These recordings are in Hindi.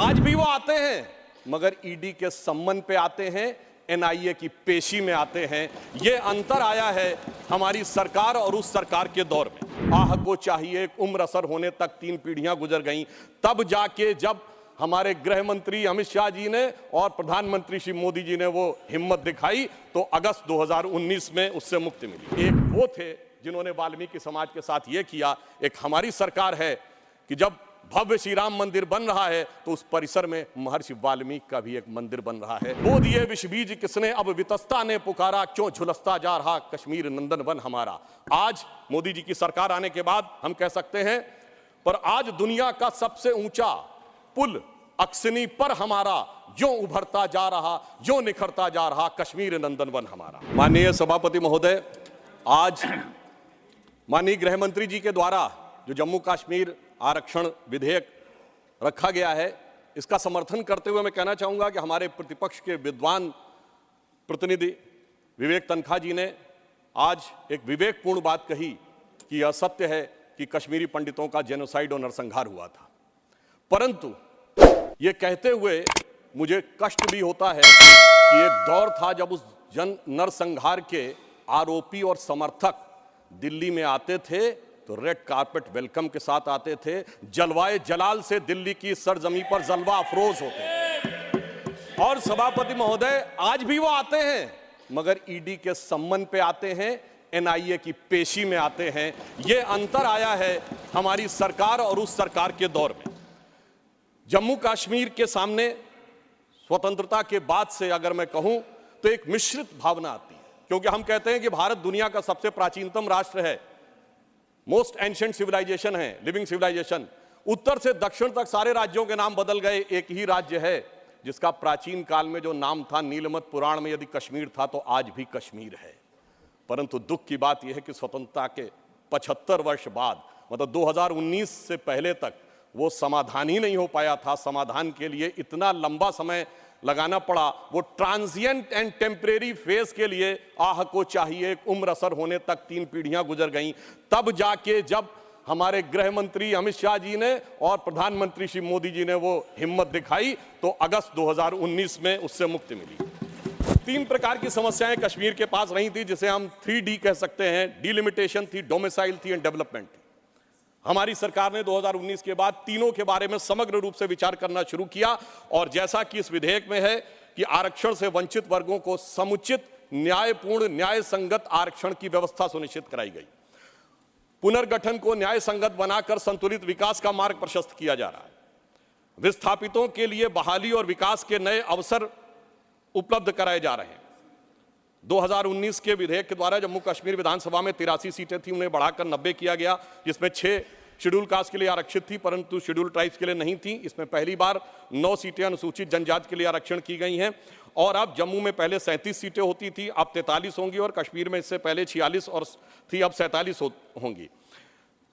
आज भी वो आते हैं, मगर ईडी के सम्मन पे आते हैं, एनआईए की पेशी में आते हैं। ये अंतर आया है हमारी सरकार और उस सरकार के दौर में। आह को चाहिए एक उम्र असर होने तक 3 पीढ़ियां गुजर गईं, तब जाके जब हमारे गृह मंत्री अमित शाह जी ने और प्रधानमंत्री श्री मोदी जी ने वो हिम्मत दिखाई, तो अगस्त 2019 में उससे मुक्ति मिली। एक वो थे जिन्होंने वाल्मीकि समाज के साथ ये किया। एक हमारी सरकार है कि जब भव्य श्री राम मंदिर बन रहा है तो उस परिसर में महर्षि वाल्मीकि का भी एक मंदिर बन रहा है। बो दिए विष बीज किसने, अब वितस्ता ने पुकारा, क्यों झुलसता जा रहा कश्मीर नंदन वन हमारा। आज मोदी जी की सरकार आने के बाद हम कह सकते हैं, पर आज दुनिया का सबसे ऊंचा पुल अक्सनी पर हमारा जो उभरता जा रहा, जो निखरता जा रहा कश्मीर नंदन वन हमारा। माननीय सभापति महोदय, आज माननीय गृह मंत्री जी के द्वारा जो जम्मू कश्मीर आरक्षण विधेयक रखा गया है, इसका समर्थन करते हुए मैं कहना चाहूंगा कि हमारे प्रतिपक्ष के विद्वान प्रतिनिधि विवेक तनखा जी ने आज एक विवेकपूर्ण बात कही कि यह सत्य है कि कश्मीरी पंडितों का जेनोसाइड और नरसंहार हुआ था। परंतु ये कहते हुए मुझे कष्ट भी होता है कि एक दौर था जब उस नरसंहार के आरोपी और समर्थक दिल्ली में आते थे तो रेड कार्पेट वेलकम के साथ आते थे, जलवाए जलाल से दिल्ली की सरजमी पर जलवा अफरोज होते। और सभापति महोदय, आज भी वो आते हैं, मगर ईडी के सम्मन पे आते हैं, एनआईए की पेशी में आते हैं। ये अंतर आया है हमारी सरकार और उस सरकार के दौर में। जम्मू कश्मीर के सामने स्वतंत्रता के बाद से अगर मैं कहूं तो एक मिश्रित भावना आती है, क्योंकि हम कहते हैं कि भारत दुनिया का सबसे प्राचीनतम राष्ट्र है, मोस्ट एंशिएंट सिविलाइजेशन है, लिविंग सिविलाइजेशन। उत्तर से दक्षिण तक सारे राज्यों के नाम बदल गए, एक ही राज्य है जिसका प्राचीन काल में जो नाम था, नीलमत पुराण में यदि कश्मीर था तो आज भी कश्मीर है। परंतु दुख की बात यह है कि स्वतंत्रता के 75 वर्ष बाद, मतलब 2019 से पहले तक वो समाधान ही नहीं हो पाया था। समाधान के लिए इतना लंबा समय लगाना पड़ा। वो ट्रांजिएंट एंड टेम्परेरी फेज के लिए आह को चाहिए एक उम्र असर होने तक 3 पीढ़ियां गुजर गईं, तब जाके जब हमारे गृह मंत्री अमित शाह जी ने और प्रधानमंत्री श्री मोदी जी ने वो हिम्मत दिखाई, तो अगस्त 2019 में उससे मुक्ति मिली। 3 प्रकार की समस्याएं कश्मीर के पास रही थी, जिसे हम 3D कह सकते हैं। डिलिमिटेशन थी, डोमिसाइल थी एंड डेवलपमेंट थी। हमारी सरकार ने 2019 के बाद तीनों के बारे में समग्र रूप से विचार करना शुरू किया, और जैसा कि इस विधेयक में है कि आरक्षण से वंचित वर्गों को समुचित, न्यायपूर्ण, न्याय संगत आरक्षण की व्यवस्था सुनिश्चित कराई गई। पुनर्गठन को न्याय संगत बनाकर संतुलित विकास का मार्ग प्रशस्त किया जा रहा है। विस्थापितों के लिए बहाली और विकास के नए अवसर उपलब्ध कराए जा रहे हैं। 2019 के विधेयक के द्वारा जम्मू कश्मीर विधानसभा में 83 सीटें थी, उन्हें बढ़ाकर 90 किया गया, जिसमें 6 शेड्यूल कास्ट के लिए आरक्षित थी, परंतु शेड्यूल ट्राइब्स के लिए नहीं थी। इसमें पहली बार 9 सीटें अनुसूचित जनजाति के लिए आरक्षण की गई हैं। और अब जम्मू में पहले 37 सीटें होती थी, अब 43 होंगी, और कश्मीर में इससे पहले 46 और थी, अब 47 होंगी।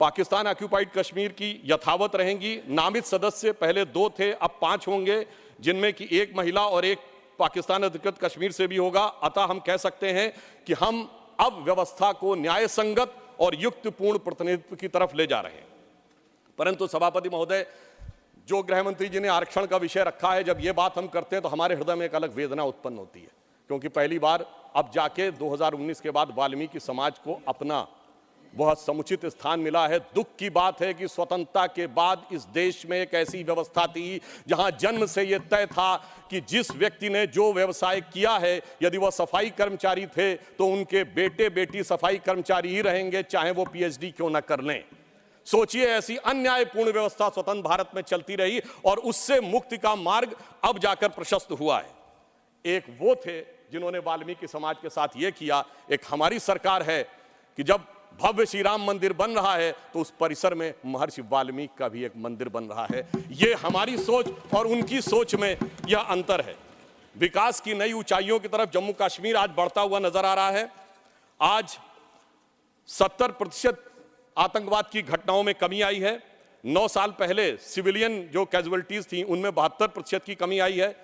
पाकिस्तान ऑक्यूपाइड कश्मीर की यथावत रहेंगी। नामित सदस्य पहले 2 थे, अब 5 होंगे, जिनमें कि 1 महिला और 1 पाकिस्तान अधिकृत कश्मीर से भी होगा। अतः हम कह सकते हैं कि हम अब व्यवस्था को न्याय संगत और युक्तपूर्ण प्रतिनिधित्व की तरफ ले जा रहे हैं। परंतु सभापति महोदय, जो गृह मंत्री जी ने आरक्षण का विषय रखा है, जब ये बात हम करते हैं तो हमारे हृदय में एक अलग वेदना उत्पन्न होती है, क्योंकि पहली बार अब जाके 2019 के बाद वाल्मीकि समाज को अपना वह समुचित स्थान मिला है। दुख की बात है कि स्वतंत्रता के बाद इस देश में एक ऐसी व्यवस्था थी जहां जन्म से यह तय था कि जिस व्यक्ति ने जो व्यवसाय किया है, यदि वह सफाई कर्मचारी थे तो उनके बेटे बेटी सफाई कर्मचारी ही रहेंगे, चाहे वो पीएचडी क्यों न कर लें। सोचिए, ऐसी अन्यायपूर्ण व्यवस्था स्वतंत्र भारत में चलती रही और उससे मुक्ति का मार्ग अब जाकर प्रशस्त हुआ है। एक वो थे जिन्होंने वाल्मीकि समाज के साथ ये किया। एक हमारी सरकार है कि जब भव्य श्री राम मंदिर बन रहा है तो उस परिसर में महर्षि वाल्मीकि का भी एक मंदिर बन रहा है। ये हमारी सोच और उनकी सोच में यह अंतर है। विकास की नई ऊंचाइयों की तरफ जम्मू कश्मीर आज बढ़ता हुआ नजर आ रहा है। आज 70% आतंकवाद की घटनाओं में कमी आई है। 9 साल पहले सिविलियन जो कैजुअलिटीज थी उनमें 72% की कमी आई है।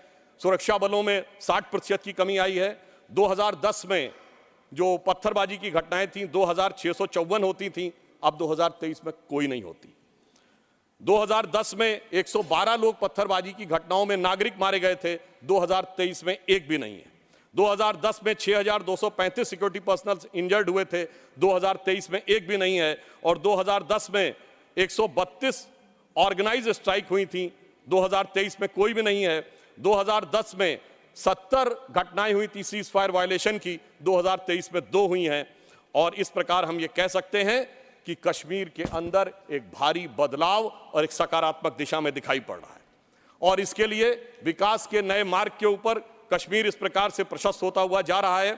सुरक्षा बलों में 60% की कमी आई है। 2010 में जो पत्थरबाजी की घटनाएं थी 2654 होती थी, अब 2023 में कोई नहीं होती। 2010 में 112 लोग पत्थरबाजी की घटनाओं में नागरिक मारे गए थे, 2023 में एक भी नहीं है। 2010 में 6,235 सिक्योरिटी पर्सनल इंजर्ड हुए थे, 2023 में एक भी नहीं है। और 2010 में 132 ऑर्गेनाइज स्ट्राइक हुई थी, 2023 में कोई भी नहीं है। 2010 में 70 घटनाएं हुई थी सीज फायर वायलेशन की, 2023 में 2 हुई हैं। और इस प्रकार हम ये कह सकते हैं कि कश्मीर के अंदर एक भारी बदलाव और एक सकारात्मक दिशा में दिखाई पड़ रहा है। और इसके लिए विकास के नए मार्ग के ऊपर कश्मीर इस प्रकार से प्रशस्त होता हुआ जा रहा है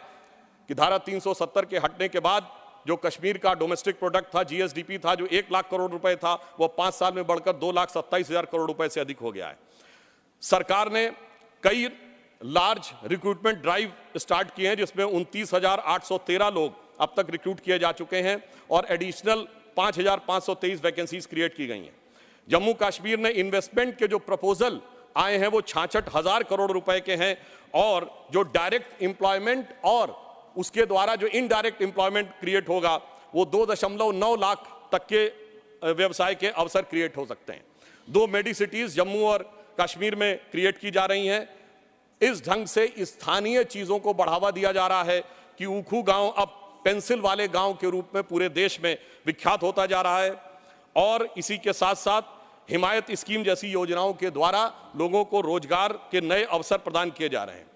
कि धारा 370 के हटने के बाद जो कश्मीर का डोमेस्टिक प्रोडक्ट था, जीएसडीपी था, जो 1 लाख करोड़ रुपए था, वो 5 साल में बढ़कर 2,27,000 करोड़ रुपए से अधिक हो गया है। सरकार ने कई लार्ज रिक्रूटमेंट ड्राइव स्टार्ट किए हैं, जिसमें 29,813 लोग अब तक रिक्रूट किए जा चुके हैं और एडिशनल 5,523 वैकेंसीज क्रिएट की गई हैं। जम्मू कश्मीर ने इन्वेस्टमेंट के जो प्रपोजल आए हैं वो 66,000 करोड़ रुपए के हैं और जो डायरेक्ट एम्प्लॉयमेंट और उसके द्वारा जो इनडायरेक्ट एम्प्लॉयमेंट क्रिएट होगा वो 2.9 लाख तक के व्यवसाय के अवसर क्रिएट हो सकते हैं। 2 मेडी सिटीज जम्मू और कश्मीर में क्रिएट की जा रही हैं। इस ढंग से स्थानीय चीजों को बढ़ावा दिया जा रहा है कि ऊखू गांव अब पेंसिल वाले गांव के रूप में पूरे देश में विख्यात होता जा रहा है। और इसी के साथ साथ हिमायत स्कीम जैसी योजनाओं के द्वारा लोगों को रोजगार के नए अवसर प्रदान किए जा रहे हैं।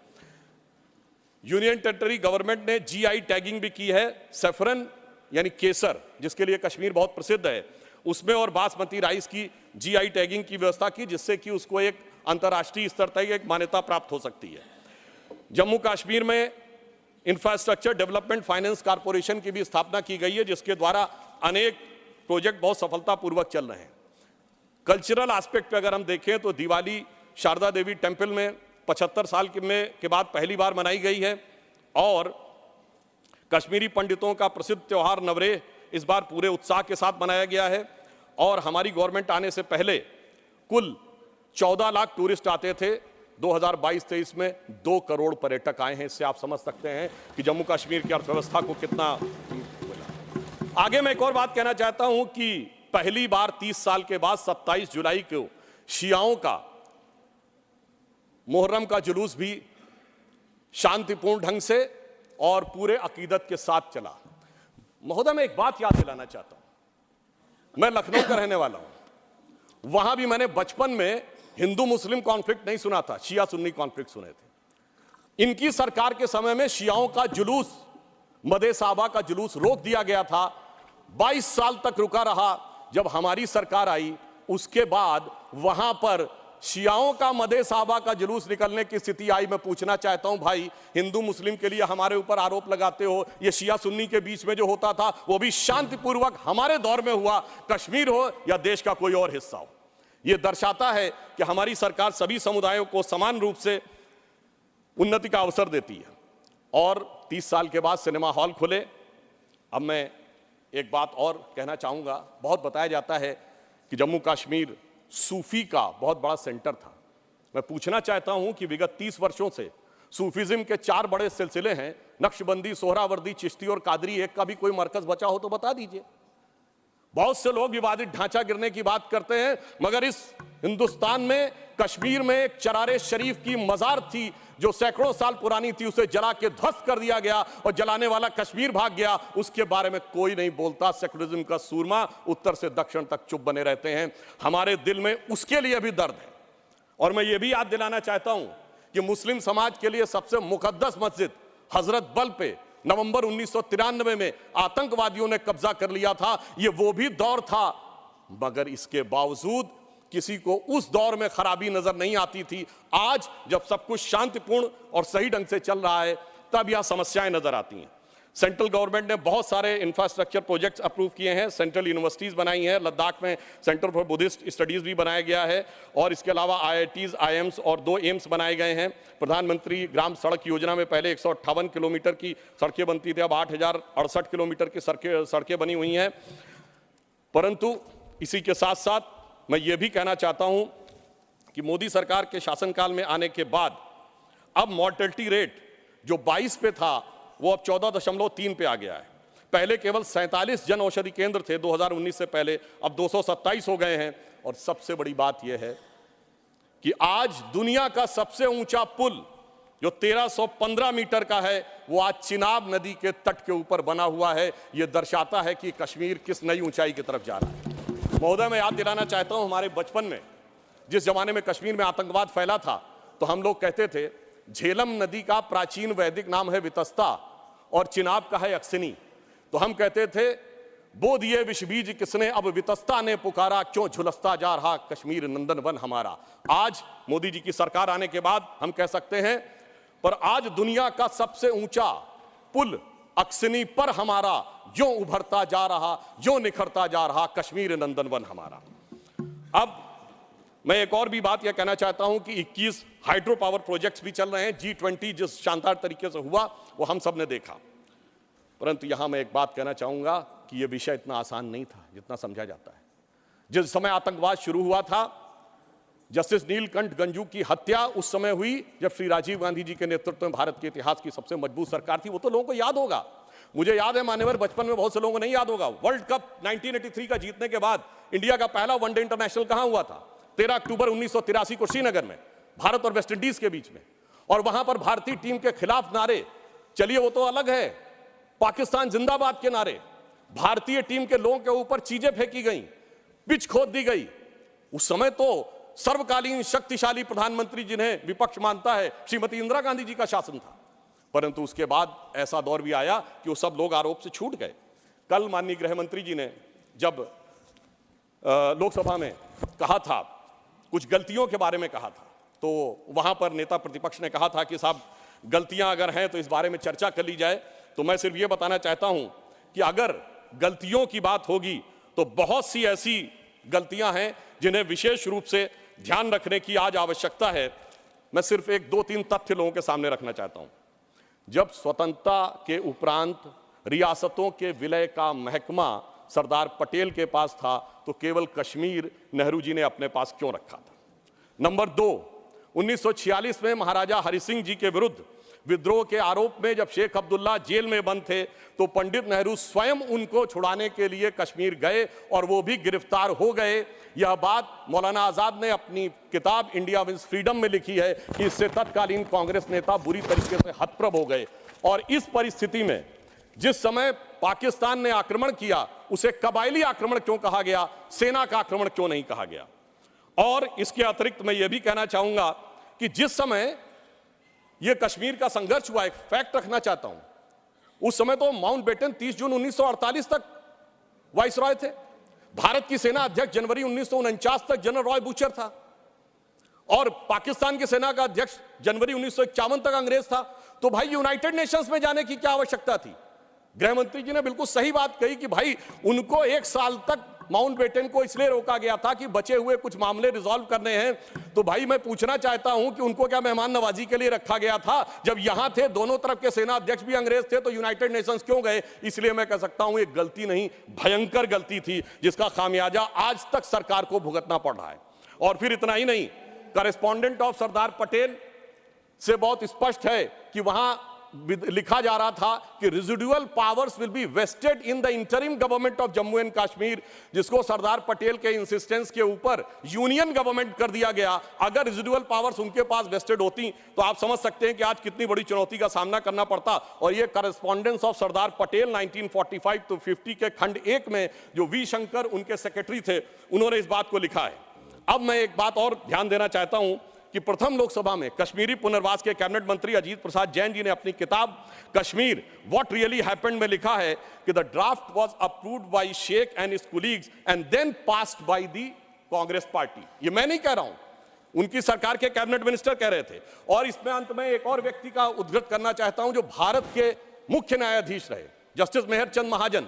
यूनियन टेरिटरी गवर्नमेंट ने जीआई टैगिंग भी की है। सैफरन यानी केसर, जिसके लिए कश्मीर बहुत प्रसिद्ध है, उसमें और बासमती राइस की जीआई टैगिंग की व्यवस्था की, जिससे कि उसको एक अंतर्राष्ट्रीय स्तर तक एक मान्यता प्राप्त हो सकती है। जम्मू कश्मीर में इंफ्रास्ट्रक्चर डेवलपमेंट फाइनेंस कॉर्पोरेशन की भी स्थापना की गई है, जिसके द्वारा अनेक प्रोजेक्ट बहुत सफलतापूर्वक चल रहे हैं। कल्चरल एस्पेक्ट पे अगर हम देखें तो दिवाली शारदा देवी टेम्पल में 75 साल के बाद पहली बार मनाई गई है और कश्मीरी पंडितों का प्रसिद्ध त्यौहार नवरेह इस बार पूरे उत्साह के साथ मनाया गया है। और हमारी गवर्नमेंट आने से पहले कुल 14 लाख टूरिस्ट आते थे, 2022-23 में 2 करोड़ पर्यटक आए हैं। इससे आप समझ सकते हैं कि जम्मू कश्मीर की अर्थव्यवस्था को कितना। आगे मैं एक और बात कहना चाहता हूं कि पहली बार 30 साल के बाद 27 जुलाई को शियाओं का मुहर्रम का जुलूस भी शांतिपूर्ण ढंग से और पूरे अकीदत के साथ चला। महोदय, मैं एक बात याद दिलाना चाहता हूं, मैं लखनऊ का रहने वाला हूं। वहां भी मैंने बचपन में हिंदू मुस्लिम कॉन्फ्लिक्ट नहीं सुना था, शिया सुन्नी कॉन्फ्लिक्ट सुने थे। इनकी सरकार के समय में शियाओं का जुलूस, मदे साहबा का जुलूस रोक दिया गया था। 22 साल तक रुका रहा। जब हमारी सरकार आई उसके बाद वहां पर शियाओं का मदे साहबा का जुलूस निकलने की स्थिति आई। मैं पूछना चाहता हूं, भाई हिंदू मुस्लिम के लिए हमारे ऊपर आरोप लगाते हो, ये शिया सुन्नी के बीच में जो होता था वो भी शांतिपूर्वक हमारे दौर में हुआ, कश्मीर हो या देश का कोई और हिस्सा हो। यह दर्शाता है कि हमारी सरकार सभी समुदायों को समान रूप से उन्नति का अवसर देती है। और 30 साल के बाद सिनेमा हॉल खुले। अब मैं एक बात और कहना चाहूंगा, बहुत बताया जाता है कि जम्मू कश्मीर सूफी का बहुत बड़ा सेंटर था। मैं पूछना चाहता हूं कि विगत 30 वर्षों से सूफीज्म के 4 बड़े सिलसिले हैं, नक्शबंदी, सोहरावर्दी, चिश्ती और कादरी। एक का भी कोई मरकज बचा हो तो बता दीजिए। बहुत से लोग विवादित ढांचा गिरने की बात करते हैं, मगर इस हिंदुस्तान में कश्मीर में एक चरारे शरीफ की मजार थी जो सैकड़ों साल पुरानी थी, उसे जला के ध्वस्त कर दिया गया और जलाने वाला कश्मीर भाग गया। उसके बारे में कोई नहीं बोलता। सेकुलरिज्म का सूरमा उत्तर से दक्षिण तक चुप बने रहते हैं। हमारे दिल में उसके लिए भी दर्द है। और मैं ये भी याद दिलाना चाहता हूं कि मुस्लिम समाज के लिए सबसे मुकद्दस मस्जिद हजरत बल पे नवंबर 1993 में आतंकवादियों ने कब्जा कर लिया था। ये वो भी दौर था, मगर इसके बावजूद किसी को उस दौर में खराबी नजर नहीं आती थी। आज जब सब कुछ शांतिपूर्ण और सही ढंग से चल रहा है तब यह समस्याएं नजर आती हैं। सेंट्रल गवर्नमेंट ने बहुत सारे इंफ्रास्ट्रक्चर प्रोजेक्ट्स अप्रूव किए हैं, सेंट्रल यूनिवर्सिटीज बनाई हैं। लद्दाख में सेंटर फॉर बुद्धिस्ट स्टडीज भी बनाया गया है और इसके अलावा IITs, IIMs और 2 एम्स बनाए गए हैं। प्रधानमंत्री ग्राम सड़क योजना में पहले 158 किलोमीटर की सड़कें बनती थी, अब 8,068 किलोमीटर की सड़कें बनी हुई हैं। परंतु इसी के साथ साथ मैं ये भी कहना चाहता हूं कि मोदी सरकार के शासनकाल में आने के बाद अब मॉर्टेलिटी रेट जो 22 पे था वो अब 14.3 पे आ गया है। पहले केवल 47 जन औषधि केंद्र थे 2019 से पहले, अब 227 हो गए हैं। और सबसे बड़ी बात यह है कि आज दुनिया का सबसे ऊंचा पुल जो 1315 मीटर का है वो आज चिनाब नदी के तट के ऊपर बना हुआ है। यह दर्शाता है कि कश्मीर किस नई ऊंचाई की तरफ जा रहा है। महोदय, मैं याद दिलाना चाहता हूं, हमारे बचपन में जिस जमाने में कश्मीर में आतंकवाद फैला था तो हम लोग कहते थे झेलम नदी का प्राचीन वैदिक नाम है वितस्ता और चिनाब का है अक्सिनी। तो हम कहते थे बोध ये विष बीज किसने, अब वितस्ता ने पुकारा, क्यों झुलसता जा रहा कश्मीर नंदन वन हमारा। आज मोदी जी की सरकार आने के बाद हम कह सकते हैं, पर आज दुनिया का सबसे ऊंचा पुल अक्सिनी पर हमारा जो उभरता जा रहा, जो निखरता जा रहा कश्मीर नंदन वन हमारा। अब मैं एक और भी बात यह कहना चाहता हूं कि 21 हाइड्रो पावर प्रोजेक्ट्स भी चल रहे हैं। G20 जिस शानदार तरीके से हुआ वो हम सब ने देखा, परंतु यहां मैं एक बात कहना चाहूंगा कि यह विषय इतना आसान नहीं था जितना समझा जाता है। जिस समय आतंकवाद शुरू हुआ था, जस्टिस नीलकंठ गंजू की हत्या उस समय हुई जब श्री राजीव गांधी जी के नेतृत्व में भारत के इतिहास की सबसे मजबूत सरकार थी। वो तो लोगों को याद होगा, मुझे याद है मान्यवर, बचपन में बहुत से लोगों को नहीं याद होगा। वर्ल्ड कप 1983 का जीतने के बाद इंडिया का पहला वनडे इंटरनेशनल कहां हुआ था? 13 अक्टूबर 1983 को श्रीनगर में, भारत और वेस्ट इंडीज के बीच में। और वहां पर भारतीय टीम के खिलाफ नारे, चलिए वो तो अलग है, पाकिस्तान जिंदाबाद के नारे, भारतीय टीम के लोगों के ऊपर चीजें फेंकी गई, पिच खोद दी गई। उस समय तो सर्वकालीन शक्तिशाली प्रधानमंत्री जिन्हें विपक्ष मानता है श्रीमती इंदिरा गांधी जी का शासन था, परंतु उसके बाद ऐसा दौर भी आया कि वो सब लोग आरोप से छूट गए। कल माननीय गृह मंत्री जी ने जब लोकसभा में कहा था, कुछ गलतियों के बारे में कहा था, तो वहां पर नेता प्रतिपक्ष ने कहा था कि साहब गलतियां अगर हैं तो इस बारे में चर्चा कर ली जाए। तो मैं सिर्फ ये बताना चाहता हूं कि अगर गलतियों की बात होगी तो बहुत सी ऐसी गलतियां हैं जिन्हें विशेष रूप से ध्यान रखने की आज आवश्यकता है। मैं सिर्फ एक दो तीन तथ्य लोगों के सामने रखना चाहता हूं। जब स्वतंत्रता के उपरांत रियासतों के विलय का महकमा सरदार पटेल के पास था तो केवल कश्मीर नेहरू जी ने अपने पास क्यों रखा था? नंबर 2, 1946 में महाराजा हरि सिंह जी के विरुद्ध विद्रोह के आरोप में जब शेख अब्दुल्ला जेल में बंद थे तो पंडित नेहरू स्वयं उनको छुड़ाने के लिए कश्मीर गए और वो भी गिरफ्तार हो गए। यह बात मौलाना आजाद ने अपनी किताब इंडिया विंस फ्रीडम में लिखी है कि इससे तत्कालीन कांग्रेस नेता बुरी तरीके से हतप्रभ हो गए। और इस परिस्थिति में जिस समय पाकिस्तान ने आक्रमण किया उसे कबायली आक्रमण क्यों कहा गया, सेना का आक्रमण क्यों नहीं कहा गया? और इसके अतिरिक्त मैं यह भी कहना चाहूंगा कि जिस समय यह कश्मीर का संघर्ष हुआ, एक फैक्ट रखना चाहता हूं, उस समय तो माउंटबेटन 30 जून 1948 तक वाइसरॉय थे। भारत की सेना अध्यक्ष जनवरी 1949 तक जनरल रॉय बूचर था और पाकिस्तान की सेना का अध्यक्ष जनवरी 1951 तक अंग्रेज था। तो भाई यूनाइटेड नेशंस में जाने की क्या आवश्यकता थी? गृह मंत्री जी ने बिल्कुल सही बात कही कि भाई उनको 1 साल तक माउंटबेटन को इसलिए रोका गया था कि बचे हुए कुछ मामले रिजॉल्व करने हैं। तो भाई मैं पूछना चाहता हूं कि उनको क्या मेहमान नवाजी के लिए रखा गया था? जब यहां थे, दोनों तरफ के सेना अध्यक्ष भी अंग्रेज थे, तो यूनाइटेड नेशंस क्यों गए? इसलिए मैं कह सकता हूं एक गलती नहीं, भयंकर गलती थी जिसका खामियाजा आज तक सरकार को भुगतना पड़ रहा है। और फिर इतना ही नहीं, करेस्पॉन्डेंट ऑफ सरदार पटेल से बहुत स्पष्ट है कि वहां लिखा जा रहा था कि residual powers will be vested in the interim government of Jammu and Kashmir, जिसको सरदार पटेल के इंसिस्टेंस के ऊपर यूनियन गवर्नमेंट कर दिया गया। अगर रेजिडुअल पावर्स उनके पास वेस्टेड होती तो आप समझ सकते हैं कि आज कितनी बड़ी चुनौती का सामना करना पड़ता। और ये correspondence of Sardar Patel 1945 to 50 के खंड 1 में जो वी शंकर उनके सेक्रेटरी थे, उन्होंने इस बात को लिखा है। अब मैं एक बात और ध्यान देना चाहता हूं कि प्रथम लोकसभा में कश्मीरी पुनर्वास के कैबिनेट मंत्री अजीत प्रसाद जैन जी ने अपनी किताब कश्मीर व्हाट रियली हैपेंड में लिखा है कि the draft was approved by Sheikh and his colleagues and then passed by the Congress party. ये मैं नहीं कह रहा हूं, उनकी सरकार के कैबिनेट मिनिस्टर कह रहे थे। और इसमें अंत में एक और व्यक्ति का उद्धृत करना चाहता हूं जो भारत के मुख्य न्यायाधीश रहे, जस्टिस मेहरचंद महाजन,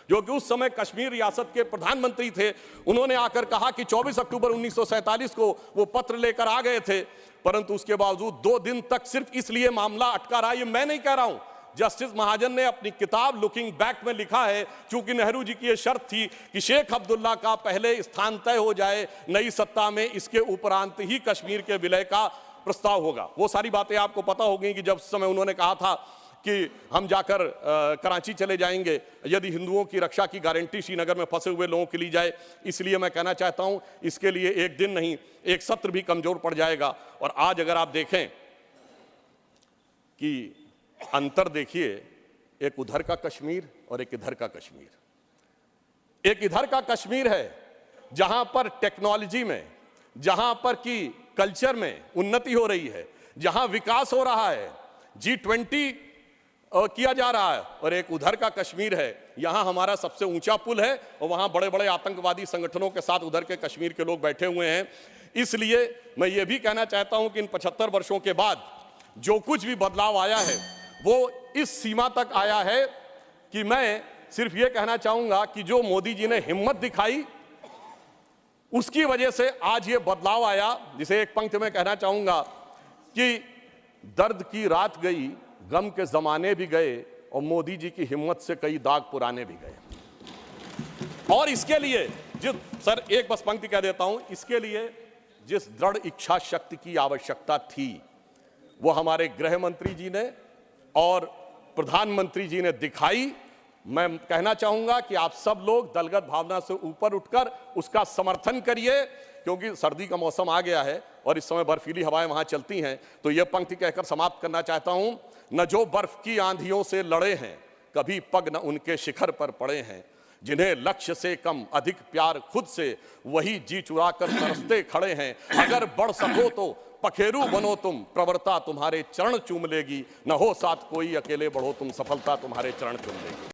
जो कि उस समय कश्मीर रियासत के प्रधानमंत्री थे। उन्होंने आकर कहा कि 24 अक्टूबर 1947 को वो पत्र लेकर आ गए थे, परंतु उसके बावजूद 2 दिन तक सिर्फ इसलिए मामला अटका रहा। ये मैं नहीं कह रहा हूं, जस्टिस महाजन ने अपनी किताब लुकिंग बैक में लिखा है, क्योंकि नेहरू जी की यह शर्त थी कि शेख अब्दुल्ला का पहले स्थान तय हो जाए नई सत्ता में, इसके उपरांत ही कश्मीर के विलय का प्रस्ताव होगा। वो सारी बातें आपको पता होगी कि जब उस समय उन्होंने कहा था कि हम जाकर कराची चले जाएंगे यदि हिंदुओं की रक्षा की गारंटी श्रीनगर में फंसे हुए लोगों की ली जाए। इसलिए मैं कहना चाहता हूं, इसके लिए एक दिन नहीं, एक सत्र भी कमजोर पड़ जाएगा। और आज अगर आप देखें कि अंतर देखिए, एक उधर का कश्मीर और एक इधर का कश्मीर। एक इधर का कश्मीर है जहां पर टेक्नोलॉजी में, जहां पर की कल्चर में उन्नति हो रही है, जहां विकास हो रहा है, G20 किया जा रहा है। और एक उधर का कश्मीर है, यहां हमारा सबसे ऊंचा पुल है और वहां बड़े बड़े आतंकवादी संगठनों के साथ उधर के कश्मीर के लोग बैठे हुए हैं। इसलिए मैं ये भी कहना चाहता हूं कि इन 75 वर्षों के बाद जो कुछ भी बदलाव आया है वो इस सीमा तक आया है कि मैं सिर्फ ये कहना चाहूंगा कि जो मोदी जी ने हिम्मत दिखाई उसकी वजह से आज ये बदलाव आया। जिसे एक पंक्ति में कहना चाहूंगा कि दर्द की रात गई, गम के जमाने भी गए और मोदी जी की हिम्मत से कई दाग पुराने भी गए। और इसके लिए सर एक बस पंक्ति कह देता हूं, इसके लिए जिस दृढ़ इच्छा शक्ति की आवश्यकता थी वो हमारे गृह मंत्री जी ने और प्रधानमंत्री जी ने दिखाई। मैं कहना चाहूंगा कि आप सब लोग दलगत भावना से ऊपर उठकर उसका समर्थन करिए, क्योंकि सर्दी का मौसम आ गया है और इस समय बर्फीली हवाएं वहां चलती हैं। तो यह पंक्ति कहकर समाप्त करना चाहता हूं, न जो बर्फ की आंधियों से लड़े हैं, कभी पग न उनके शिखर पर पड़े हैं, जिन्हें लक्ष्य से कम अधिक प्यार खुद से, वही जी चुरा कर तरसते खड़े हैं। अगर बढ़ सको तो पखेरु बनो तुम, प्रवरता तुम्हारे चरण चूम लेगी, न हो साथ कोई अकेले बढ़ो तुम, सफलता तुम्हारे चरण चूम लेगी।